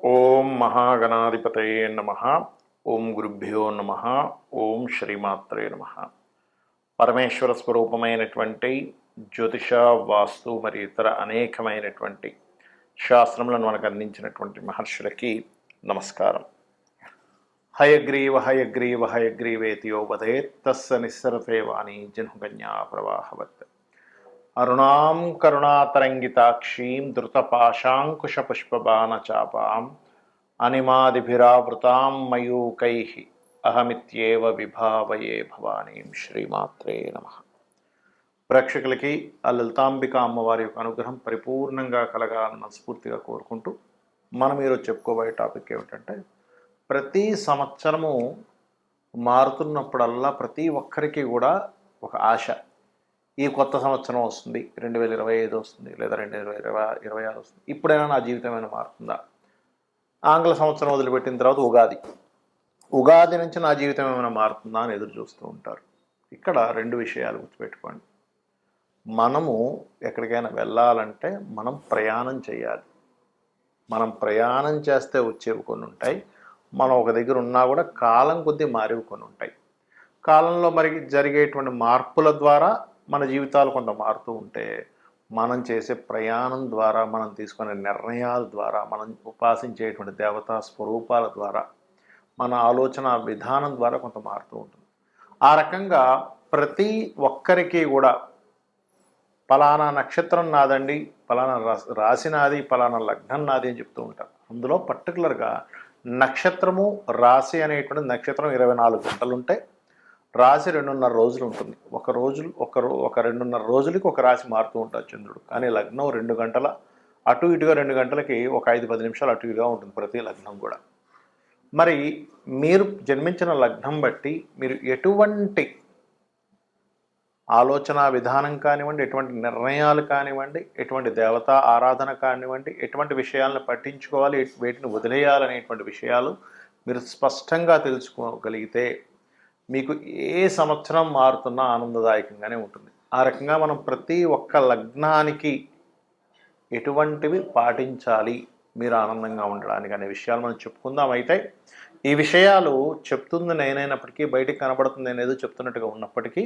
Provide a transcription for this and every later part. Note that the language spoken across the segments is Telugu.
ఓం మహాగణాధిపతయే నమః. ఓం గురుభ్యో నమః. ఓం శ్రీమాత్రే నమః. పరమేశ్వర స్వరూపమైనటువంటి జ్యోతిష, వాస్తు మరియు ఇతర అనేకమైనటువంటి శాస్త్రములను మనకు అందించినటువంటి మహర్షులకి నమస్కారం. హయగ్రీవ హయగ్రీవ హయగ్రీవేతియో వదేత్ తస్స నిస్సరతే వాణి జన్హుకన్యా ప్రవాహవత్. అరుణాం కరుణాతరంగితాక్షీం ధృతపాశాంకుశపుష్పబాణచాపాం అనిమాదిభిరావృతాం మయూకై అహమిత్యేవ విభావయే భవానీం. శ్రీమాత్రే నమః. ప్రేక్షకులకి ఆ లలితాంబిక అమ్మవారి యొక్క అనుగ్రహం పరిపూర్ణంగా కలగాలని మనస్ఫూర్తిగా కోరుకుంటూ మనం ఈరోజు చెప్పుకోబోయే టాపిక్ ఏమిటంటే, ప్రతి సంవత్సరము మారుతున్నప్పుడల్లా ప్రతి ఒక్కరికి కూడా ఒక ఆశ. ఈ కొత్త సంవత్సరం వస్తుంది, 2025 వస్తుంది, లేదా 2026 వస్తుంది, ఇప్పుడైనా నా జీవితం ఏమైనా మారుతుందా? ఆంగ్ల సంవత్సరం వదిలిపెట్టిన తర్వాత ఉగాది నుంచి నా జీవితం ఏమైనా మారుతుందా అని ఎదురు చూస్తూ ఉంటారు. ఇక్కడ రెండు విషయాలు గుర్తుపెట్టుకోండి. మనము ఎక్కడికైనా వెళ్ళాలంటే మనం ప్రయాణం చేయాలి. మనం ప్రయాణం చేస్తే వచ్చేవి కొన్ని ఉంటాయి, మనం ఒక దగ్గర ఉన్నా కూడా కాలం కొద్దీ మారేవి కొన్ని ఉంటాయి. కాలంలో మరి జరిగేటువంటి మార్పుల ద్వారా మన జీవితాలు కొంత మారుతూ ఉంటే, మనం చేసే ప్రయాణం ద్వారా, మనం తీసుకునే నిర్ణయాల ద్వారా, మనం ఉపాసించేటువంటి దేవతా స్వరూపాల ద్వారా, మన ఆలోచన విధానం ద్వారా కొంత మారుతూ ఉంటుంది. ఆ రకంగా ప్రతి ఒక్కరికి కూడా పలానా నక్షత్రం నాదండి, పలానా రాశి నాది, పలానా లగ్నం నాది అని చెప్తూ ఉంటారు. అందులో పర్టికులర్గా నక్షత్రము, రాశి అనేటువంటి నక్షత్రం 24 గంటలు ఉంటే, రాశి 2.5 రోజులు ఉంటుంది. ఒక 2.5 రోజులకి ఒక రాశి మారుతూ ఉంటాడు చంద్రుడు. కానీ లగ్నం 2 గంటల అటు ఇటుగా, 2 గంటలకి ఒక 5-10 నిమిషాలు అటు ఇటుగా ఉంటుంది ప్రతి లగ్నం కూడా. మరి మీరు జన్మించిన లగ్నం బట్టి మీరు ఎటువంటి ఆలోచన విధానం కానివ్వండి, ఎటువంటి నిర్ణయాలు కానివ్వండి, ఎటువంటి దేవతా ఆరాధన కానివ్వండి, ఎటువంటి విషయాలను పట్టించుకోవాలి, వేటిని వదిలేయాలనేటువంటి విషయాలు మీరు స్పష్టంగా తెలుసుకోగలిగితే మీకు ఏ సంవత్సరం మారుతున్నా ఆనందదాయకంగానే ఉంటుంది. ఆ రకంగా మనం ప్రతి ఒక్క లగ్నానికి ఎటువంటివి పాటించాలి మీరు ఆనందంగా ఉండడానికి అనే విషయాలు మనం చెప్పుకుందాం. అయితే ఈ విషయాలు చెప్తుంది నేనైనప్పటికీ, బయటికి కనబడుతుంది నేనేదో చెప్తున్నట్టుగా ఉన్నప్పటికీ,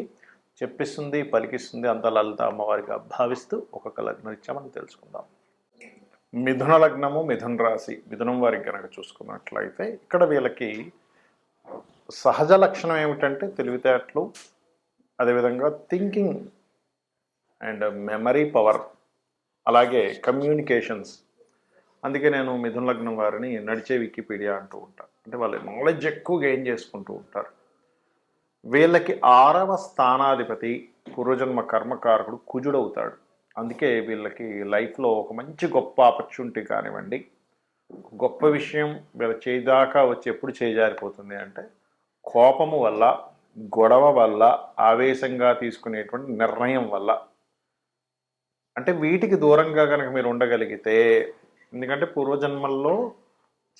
చెప్పిస్తుంది పలికిస్తుంది అంత లలిత అమ్మవారిగా భావిస్తూ ఒక్కొక్క లగ్నం ఇచ్చా మనం తెలుసుకుందాం. మిథున లగ్నము, మిథున రాశి, మిథునం వారికి కనుక చూసుకున్నట్లయితే ఇక్కడ వీళ్ళకి సహజ లక్షణం ఏమిటంటే తెలివితేటలు, అదేవిధంగా థింకింగ్ అండ్ మెమరీ పవర్, అలాగే కమ్యూనికేషన్స్. అందుకే నేను మిథున లగ్నం వారిని నడిచే వికీపీడియా అంటూ ఉంటాను. అంటే వాళ్ళు నాలెడ్జ్ ఎక్కువ గెయిన్ చేసుకుంటూ ఉంటారు. వీళ్ళకి 6వ స్థానాధిపతి పూర్వజన్మ కర్మకారకుడు కుజుడవుతాడు. అందుకే వీళ్ళకి లైఫ్లో ఒక మంచి గొప్ప ఆపర్చునిటీ కానివ్వండి, గొప్ప విషయం వీళ్ళ చేయిదాకా వచ్చి ఎప్పుడు చేజారిపోతుంది అంటే, కోపము వల్ల, గొడవ వల్ల, ఆవేశంగా తీసుకునేటువంటి నిర్ణయం వల్ల. అంటే వీటికి దూరంగా కనుక మీరు ఉండగలిగితే, ఎందుకంటే పూర్వజన్మల్లో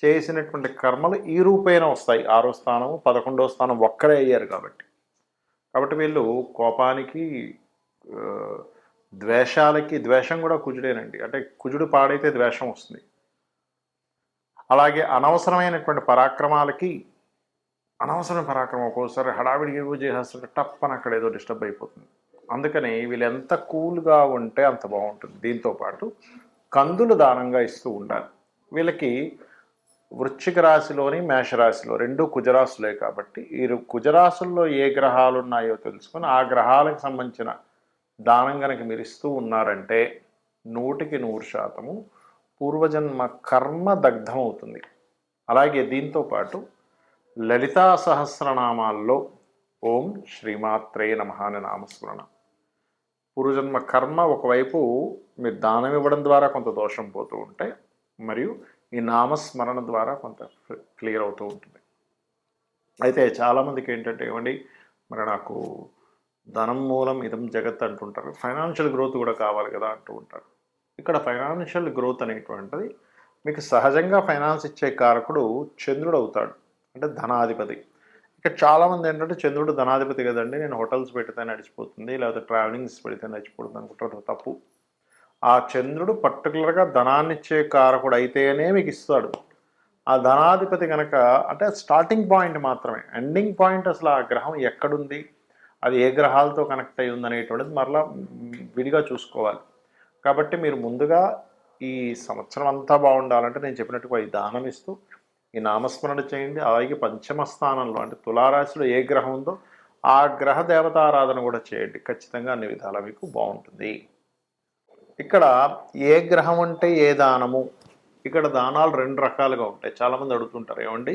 చేసినటువంటి కర్మలు ఈ రూపేణ వస్తాయి. 6వ స్థానము, 11వ స్థానం ఒక్కరే అయ్యారు కాబట్టి వీళ్ళు కోపానికి, ద్వేషాలకి, ద్వేషం కూడా కుజుడేనండి. అంటే కుజుడు పాడైతే ద్వేషం వస్తుంది. అలాగే అనవసరమైనటువంటి పరాక్రమాలకి, అనవసరమైన పరాక్రమం ఒక్కోసారి హడావిడిగా చేసేస్తుంటే టప్పని అక్కడ ఏదో డిస్టర్బ్ అయిపోతుంది. అందుకని వీళ్ళు ఎంత కూల్గా ఉంటే అంత బాగుంటుంది. దీంతోపాటు కందులు దానంగా ఇస్తూ ఉండాలి. వీళ్ళకి వృశ్చిక రాశిలోని మేషరాశిలో రెండు కుజరాశులే కాబట్టి ఈ కుజరాశుల్లో ఏ గ్రహాలు ఉన్నాయో తెలుసుకొని ఆ గ్రహాలకు సంబంధించిన దానం కనుక మీరు ఇస్తూ ఉన్నారంటే 100% పూర్వజన్మ కర్మ దగ్ధమవుతుంది. అలాగే దీంతోపాటు లలితా సహస్రనామాల్లో ఓం శ్రీమాత్రే నమః అనే నామస్మరణ, పూర్వజన్మ కర్మ ఒకవైపు మీరు దానం ఇవ్వడం ద్వారా కొంత దోషం పోతూ ఉంటే, మరియు ఈ నామస్మరణ ద్వారా కొంత క్లియర్ అవుతూ ఉంటుంది. అయితే చాలామందికి ఏంటంటే, ఏమండి మరి నాకు ధనం మూలం ఇదం జగత్ అంటుంటారు, ఫైనాన్షియల్ గ్రోత్ కూడా కావాలి కదా అంటూ ఉంటారు. ఇక్కడ ఫైనాన్షియల్ గ్రోత్ అనేటువంటిది మీకు సహజంగా ఫైనాన్స్ ఇచ్చే కారకుడు చంద్రుడు అవుతాడు, అంటే ధనాధిపతి. ఇక్కడ చాలామంది ఏంటంటే, చంద్రుడు ధనాధిపతి కదండి, నేను హోటల్స్ పెడితే నడిచిపోతుంది, లేకపోతే ట్రావెలింగ్స్ పెడితే నడిచిపోతుంది అనుకుంటారు. తప్పు. ఆ చంద్రుడు పర్టికులర్గా ధనాన్నిచ్చే కారకుడు అయితేనే మీకు ఇస్తాడు. ఆ ధనాధిపతి కనుక అంటే స్టార్టింగ్ పాయింట్ మాత్రమే, ఎండింగ్ పాయింట్ అసలు ఆ గ్రహం ఎక్కడుంది, అది ఏ గ్రహాలతో కనెక్ట్ అయి ఉందనేటువంటిది మరలా విడిగా చూసుకోవాలి. కాబట్టి మీరు ముందుగా ఈ సంవత్సరం అంతా బాగుండాలంటే నేను చెప్పినట్టుగా ఈ దానం ఇస్తూ ఈ నామస్మరణ చేయండి. అలాగే పంచమ స్థానంలో అంటే తులారాశిలో ఏ గ్రహం ఉందో ఆ గ్రహ దేవతారాధన కూడా చేయండి. ఖచ్చితంగా అన్ని విధాలా మీకు బాగుంటుంది. ఇక్కడ ఏ గ్రహం అంటే ఏ దానము, ఇక్కడ దానాలు 2 రకాలుగా ఉంటాయి. చాలామంది అడుగుతుంటారు, ఏమండి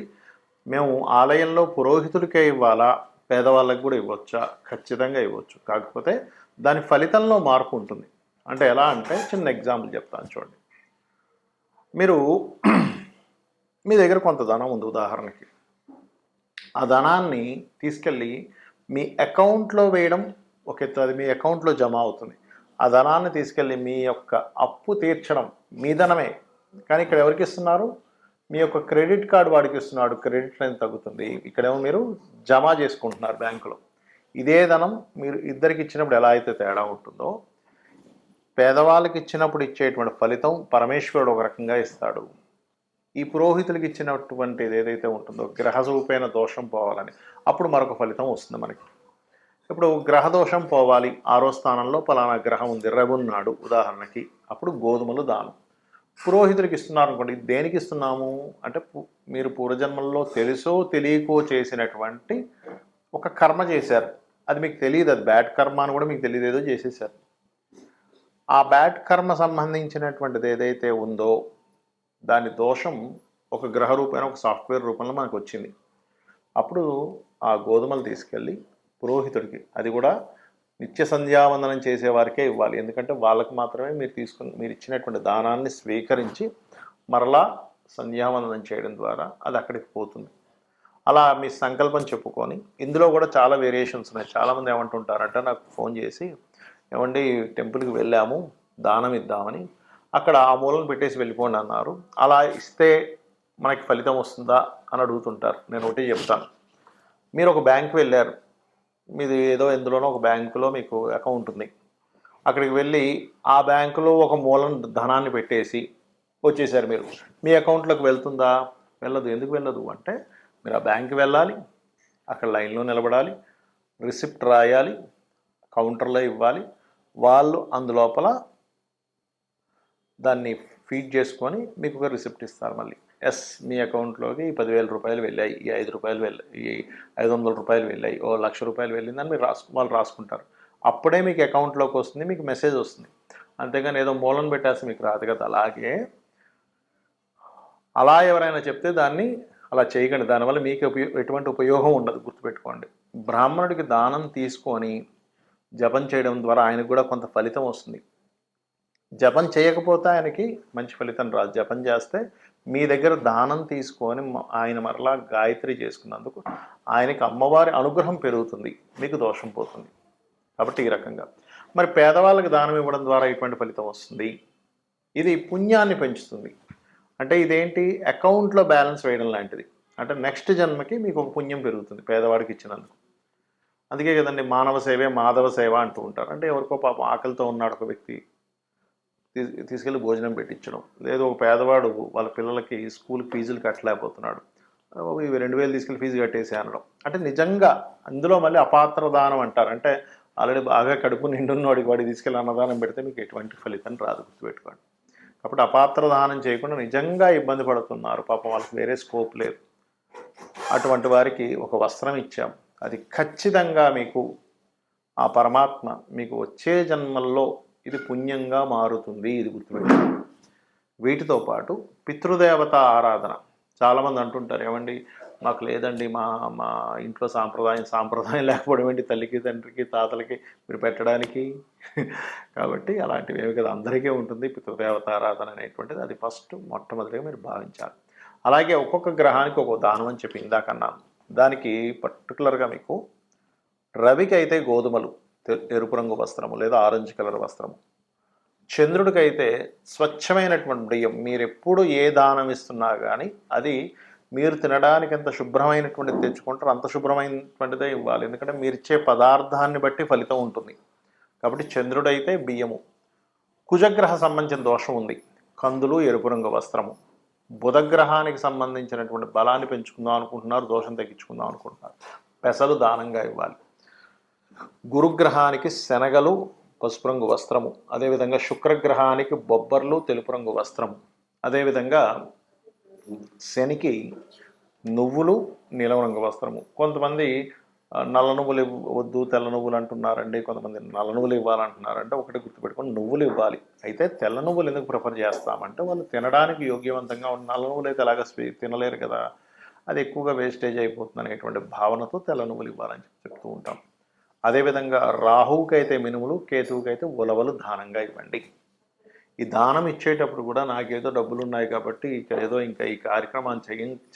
మేము ఆలయంలో పురోహితుడికే ఇవ్వాలా, పేదవాళ్ళకి కూడా ఇవ్వచ్చా? ఖచ్చితంగా ఇవ్వచ్చు. కాకపోతే దాని ఫలితంలో మార్పు ఉంటుంది. అంటే ఎలా అంటే చిన్న ఎగ్జాంపుల్ చెప్తాను చూడండి. మీరు మీ దగ్గర కొంత ధనం ఉంది ఉదాహరణకి, ఆ ధనాన్ని తీసుకెళ్ళి మీ అకౌంట్లో వేయడం ఒక ఎత్తు, అది మీ అకౌంట్లో జమ అవుతుంది. ఆ ధనాన్ని తీసుకెళ్ళి మీ యొక్క అప్పు తీర్చడం మీ ధనమే, కానీ ఇక్కడ ఎవరికి ఇస్తున్నారు? మీ యొక్క క్రెడిట్ కార్డు వాడికి ఇస్తున్నాడు, క్రెడిట్ లైన్ తగ్గుతుంది. ఇక్కడేమో మీరు జమ చేసుకుంటున్నారు బ్యాంకులో. ఇదే ధనం మీరు ఇద్దరికి ఇచ్చినప్పుడు ఎలా అయితే తేడా ఉంటుందో, పేదవాళ్ళకి ఇచ్చినప్పుడు ఇచ్చేటువంటి ఫలితం పరమేశ్వరుడు ఒక రకంగా ఇస్తాడు. ఈ పురోహితులకి ఇచ్చినటువంటిది ఏదైతే ఉంటుందో గ్రహరూపైన దోషం పోవాలని, అప్పుడు మరొక ఫలితం వస్తుంది మనకి. ఇప్పుడు గ్రహదోషం పోవాలి, 6వ స్థానంలో పలానా గ్రహం ఉంది, రవి ఉన్నాడు ఉదాహరణకి, అప్పుడు గోధుమలు దానం. పురోహితుడికి ఇస్తున్నారు అనుకోండి, దేనికి ఇస్తున్నాము అంటే మీరు పూర్వజన్మల్లో తెలుసో తెలియకో చేసినటువంటి ఒక కర్మ చేశారు, అది మీకు తెలియదు, అది బ్యాడ్ కర్మ అని కూడా మీకు తెలియదు, ఏదో చేసేసారు. ఆ బ్యాడ్ కర్మ సంబంధించినటువంటిది ఏదైతే ఉందో దాని దోషం ఒక గ్రహ రూపంలో ఒక సాఫ్ట్వేర్ రూపంలో మనకు వచ్చింది. అప్పుడు ఆ గోధుమలు తీసుకెళ్ళి పురోహితుడికి, అది కూడా నిత్య సంధ్యావందనం చేసేవారికే ఇవ్వాలి. ఎందుకంటే వాళ్ళకి మాత్రమే మీరు ఇచ్చినటువంటి దానాన్ని స్వీకరించి మరలా సంధ్యావందనం చేయడం ద్వారా అది అక్కడికి పోతుంది. అలా మీ సంకల్పం చెప్పుకొని, ఇందులో కూడా చాలా వేరియేషన్స్ ఉన్నాయి. చాలామంది ఏమంటుంటారంటే నాకు ఫోన్ చేసి, ఏమండి టెంపుల్కి వెళ్ళాము దానం ఇద్దామని, అక్కడ ఆ మూలను పెట్టేసి వెళ్ళిపోండి అన్నారు, అలా ఇస్తే మనకి ఫలితం వస్తుందా అని అడుగుతుంటారు. నేను ఒకటి చెప్తాను, మీరు ఒక బ్యాంకు వెళ్ళారు, మీది ఏదో ఎందులోనో ఒక బ్యాంకులో మీకు అకౌంట్ ఉంది, అక్కడికి వెళ్ళి ఆ బ్యాంకులో ఒక మూలం ధనాన్ని పెట్టేసి వచ్చేసారు, మీరు మీ అకౌంట్లోకి వెళ్తుందా? వెళ్ళదు. ఎందుకు వెళ్ళదు అంటే మీరు ఆ బ్యాంకు వెళ్ళాలి, అక్కడ లైన్లో నిలబడాలి, రిసిప్ట్ రాయాలి, కౌంటర్లో ఇవ్వాలి, వాళ్ళు అందులోపల దాన్ని ఫీడ్ చేసుకొని మీకు ఒక రిసిప్ట్ ఇస్తారు. మళ్ళీ ఎస్ మీ అకౌంట్లోకి 10,000 రూపాయలు వెళ్ళాయి, ఈ 5 రూపాయలు వెళ్ళాయి, ఈ 500 రూపాయలు వెళ్ళాయి, ఓ 1,00,000 రూపాయలు వెళ్ళిందని మీరు వాళ్ళు రాసుకుంటారు. అప్పుడే మీకు అకౌంట్లోకి వస్తుంది, మీకు మెసేజ్ వస్తుంది. అంతేగాని ఏదో మూలం పెట్టేస్తే మీకు రాదు కదా. అలాగే అలా ఎవరైనా చెప్తే దాన్ని అలా చేయకండి, దానివల్ల మీకు ఎటువంటి ఉపయోగం ఉండదు, గుర్తుపెట్టుకోండి. బ్రాహ్మణుడికి దానం తీసుకొని జపం చేయడం ద్వారా ఆయనకు కూడా కొంత ఫలితం వస్తుంది. జపం చేయకపోతే ఆయనకి మంచి ఫలితం రాదు. జపం చేస్తే మీ దగ్గర దానం తీసుకొని ఆయన మరలా గాయత్రి చేసుకున్నందుకు ఆయనకి అమ్మవారి అనుగ్రహం పెరుగుతుంది, మీకు దోషం పోతుంది. కాబట్టి ఈ రకంగా మరి పేదవాళ్ళకి దానం ఇవ్వడం ద్వారా ఎటువంటి ఫలితం వస్తుంది? ఇది పుణ్యాన్ని పెంచుతుంది. అంటే ఇదేంటి, అకౌంట్లో బ్యాలెన్స్ వేయడం లాంటిది. అంటే నెక్స్ట్ జన్మకి మీకు ఒక పుణ్యం పెరుగుతుంది పేదవాడికి ఇచ్చినందుకు. అందుకే కదండి మానవ సేవే మాధవ సేవ అంటూ ఉంటారు. అంటే ఎవరికో పాపం ఆకలితో ఉన్నాడు ఒక వ్యక్తి, తీసుకెళ్ళి భోజనం పెట్టించడం, లేదు ఒక పేదవాడు వాళ్ళ పిల్లలకి స్కూల్ ఫీజులు కట్టలేకపోతున్నాడు, ఇవి 2,000 తీసుకెళ్ళి ఫీజు కట్టేసి అనడం. అంటే నిజంగా అందులో మళ్ళీ అపాత్ర దానం అంటారు. అంటే ఆల్రెడీ బాగా కడుపు నిండున్నవాడికి వాడికి తీసుకెళ్ళి అన్నదానం పెడితే మీకు ఎటువంటి ఫలితం రాదు, గుర్తుపెట్టుకోండి. కాబట్టి అపాత్ర దానం చేయకుండా నిజంగా ఇబ్బంది పడుతున్నారు, పాపం వాళ్ళకి వేరే స్కోప్ లేదు, అటువంటి వారికి ఒక వస్త్రం ఇచ్చాం, అది ఖచ్చితంగా మీకు ఆ పరమాత్మ మీకు వచ్చే జన్మల్లో ఇది పుణ్యంగా మారుతుంది, ఇది గుర్తుపెట్టుకోండి. వీటితో పాటు పితృదేవత ఆరాధన. చాలామంది అంటుంటారు, ఏమండి మాకు లేదండి, మా ఇంట్లో సాంప్రదాయం లేకపోవడం ఏంటి, తల్లికి తండ్రికి తాతలకి మీరు పెట్టడానికి. కాబట్టి అలాంటివి ఏమి కదా, అందరికీ ఉంటుంది పితృదేవత ఆరాధన అనేటువంటిది. అది మొట్టమొదటిగా మీరు భావించాలి. అలాగే ఒక్కొక్క గ్రహానికి ఒక్కొక్క దానం అని చెప్పి ఇందాకన్నాను. దానికి పర్టికులర్గా మీకు రవికి అయితే గోధుమలు, ఎరుపు రంగు వస్త్రము లేదా ఆరెంజ్ కలర్ వస్త్రము, చంద్రుడికైతే స్వచ్ఛమైనటువంటి బియ్యం. మీరు ఎప్పుడు ఏ దానం ఇస్తున్నా కానీ అది మీరు తినడానికి ఎంత శుభ్రమైనటువంటిది తెచ్చుకుంటారో అంత శుభ్రమైనటువంటిదే ఇవ్వాలి. ఎందుకంటే మీరు ఇచ్చే పదార్థాన్ని బట్టి ఫలితం ఉంటుంది. కాబట్టి చంద్రుడైతే బియ్యము. కుజగ్రహ సంబంధించిన దోషం ఉంది, కందులు, ఎరుపు రంగు వస్త్రము. బుధగ్రహానికి సంబంధించినటువంటి బలాన్ని పెంచుకుందాం అనుకుంటున్నారు, దోషం తగ్గించుకుందాం అనుకుంటున్నారు, పెసలు దానంగా ఇవ్వాలి. గురుగ్రహానికి శనగలు పసుపు రంగు వస్త్రము, అదేవిధంగా శుక్రగ్రహానికి బొబ్బర్లు తెలుపు రంగు వస్త్రము, అదేవిధంగా శనికి నువ్వులు నీలం రంగు వస్త్రము. కొంతమంది నల్ల నువ్వులు వద్దు తెల్ల నువ్వులు అంటున్నారండి, కొంతమంది నల్ల నువ్వులు ఇవ్వాలంటున్నారంటే ఒకటి గుర్తుపెట్టుకొని నువ్వులు ఇవ్వాలి. అయితే తెల్ల నువ్వులు ఎందుకు ప్రిఫర్ చేస్తామంటే వాళ్ళు తినడానికి యోగ్యవంతంగా ఉన్న నల్ల నువ్వులు అయితే అలాగా తినలేరు కదా, అది ఎక్కువగా వేస్టేజ్ అయిపోతుంది అనేటువంటి భావనతో తెల్ల నువ్వులు ఇవ్వాలని చెప్తూ ఉంటాం. అదేవిధంగా రాహువుకి అయితే మినుములు, కేతువుకి అయితే ఉలవలు దానంగా ఇవ్వండి. ఈ దానం ఇచ్చేటప్పుడు కూడా నాకేదో డబ్బులు ఉన్నాయి కాబట్టి ఏదో ఇంకా ఈ కార్యక్రమాన్ని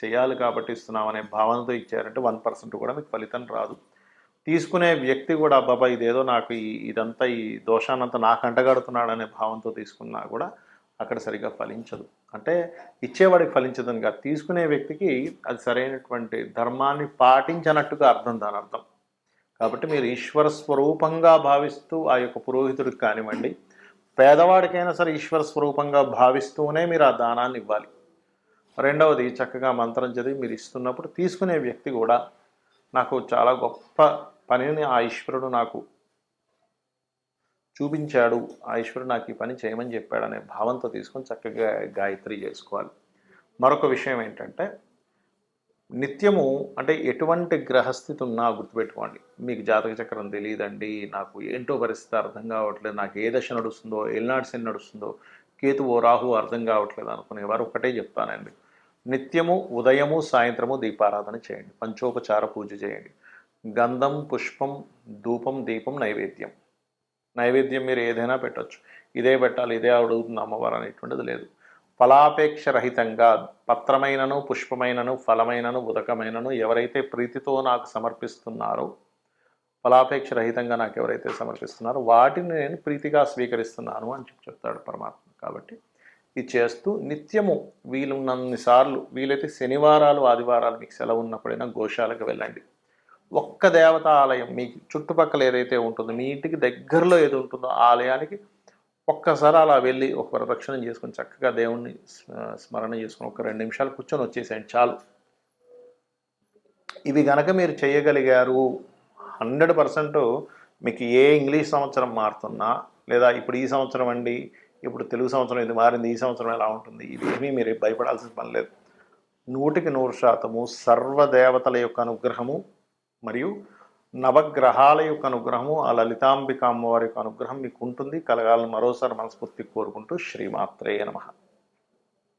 చేయాలి కాబట్టి ఇస్తున్నాం అనే భావనతో ఇచ్చారంటే 1% కూడా మీకు ఫలితం రాదు. తీసుకునే వ్యక్తి కూడా బాబా ఇదేదో నాకు ఇదంతా ఈ దోషాన్నంతా నాకు అంటగడుతున్నాడు అనే భావంతో తీసుకున్నా కూడా అక్కడ సరిగా ఫలించదు. అంటే ఇచ్చేవాడికి ఫలించదని కాదు, తీసుకునే వ్యక్తికి అది సరైనటువంటి ధర్మాన్ని పాటించనట్టుగా అర్థం, దాని అర్థం. కాబట్టి మీరు ఈశ్వర స్వరూపంగా భావిస్తూ ఆ యొక్క పురోహితుడికి కానివ్వండి, పేదవాడికైనా సరే ఈశ్వర స్వరూపంగా భావిస్తూనే మీరు ఆ దానాన్ని ఇవ్వాలి. రెండవది, చక్కగా మంత్రం చదివి మీరు ఇస్తున్నప్పుడు తీసుకునే వ్యక్తి కూడా నాకు చాలా గొప్ప పనిని ఆ ఈశ్వరుడు నాకు చూపించాడు, ఆ ఈశ్వరుడు నాకు ఈ పని చేయమని చెప్పాడు అనే భావంతో తీసుకొని చక్కగా గాయత్రి చేసుకోవాలి. మరొక విషయం ఏంటంటే, నిత్యము అంటే ఎటువంటి గ్రహస్థితి ఉన్నా గుర్తుపెట్టుకోండి. మీకు జాతక చక్రం తెలియదండి, నాకు ఏంటో పరిస్థితి అర్థం కావట్లేదు, నాకు ఏ దశ నడుస్తుందో, ఏలినాటి శని నడుస్తుందో, కేతువో రాహు అర్థం కావట్లేదు అనుకునేవారు ఒకటే చెప్తానండి, నిత్యము ఉదయము సాయంత్రము దీపారాధన చేయండి, పంచోపచార పూజ చేయండి. గంధం, పుష్పం, ధూపం, దీపం, నైవేద్యం. నైవేద్యం మీరు ఏదైనా పెట్టచ్చు, ఇదే పెట్టాలి ఇదే అడుగుతుంది అమ్మవారు అనేటువంటిది లేదు. ఫలాపేక్ష రహితంగా పత్రమైనను, పుష్పమైనను, ఫలమైనను, ఉదకమైనను ఎవరైతే ప్రీతితో నాకు సమర్పిస్తున్నారో, ఫలాపేక్ష రహితంగా నాకు ఎవరైతే సమర్పిస్తున్నారో వాటిని నేను ప్రీతిగా స్వీకరిస్తున్నాను అని చెప్తాడు పరమాత్మ. కాబట్టి ఇది చేస్తూ నిత్యము వీలున్నన్నిసార్లు, వీలైతే శనివారాలు ఆదివారాలు మీకు సెలవు ఉన్నప్పుడైనా గోశాలకు వెళ్ళండి. ఒక్క దేవతా ఆలయం మీకు చుట్టుపక్కల ఏదైతే ఉంటుందో, మీ ఇంటికి దగ్గరలో ఏది ఉంటుందో ఆ ఆలయానికి ఒక్కసారి అలా వెళ్ళి ఒక ప్రదక్షిణం చేసుకొని చక్కగా దేవుణ్ణి స్మరణ చేసుకుని ఒక 2 నిమిషాలు కూర్చొని వచ్చేసేయండి చాలు. ఇవి గనక మీరు చేయగలిగారు 100% మీకు ఏ ఇంగ్లీష్ సంవత్సరం మారుతున్నా, లేదా ఇప్పుడు ఈ సంవత్సరం అండి, ఇప్పుడు తెలుగు సంవత్సరం ఇది మారింది, ఈ సంవత్సరం ఎలా ఉంటుంది, ఇవేమీ మీరు భయపడాల్సిన పని లేదు. 100% సర్వదేవతల యొక్క అనుగ్రహము మరియు నవగ్రహాల యొక్క అనుగ్రహము, ఆ లలితాంబిక అమ్మవారి యొక్క అనుగ్రహం మీకు ఉంటుంది, కలగాలని మరోసారి మనస్ఫూర్తి కోరుకుంటూ శ్రీమాత్రే నమః.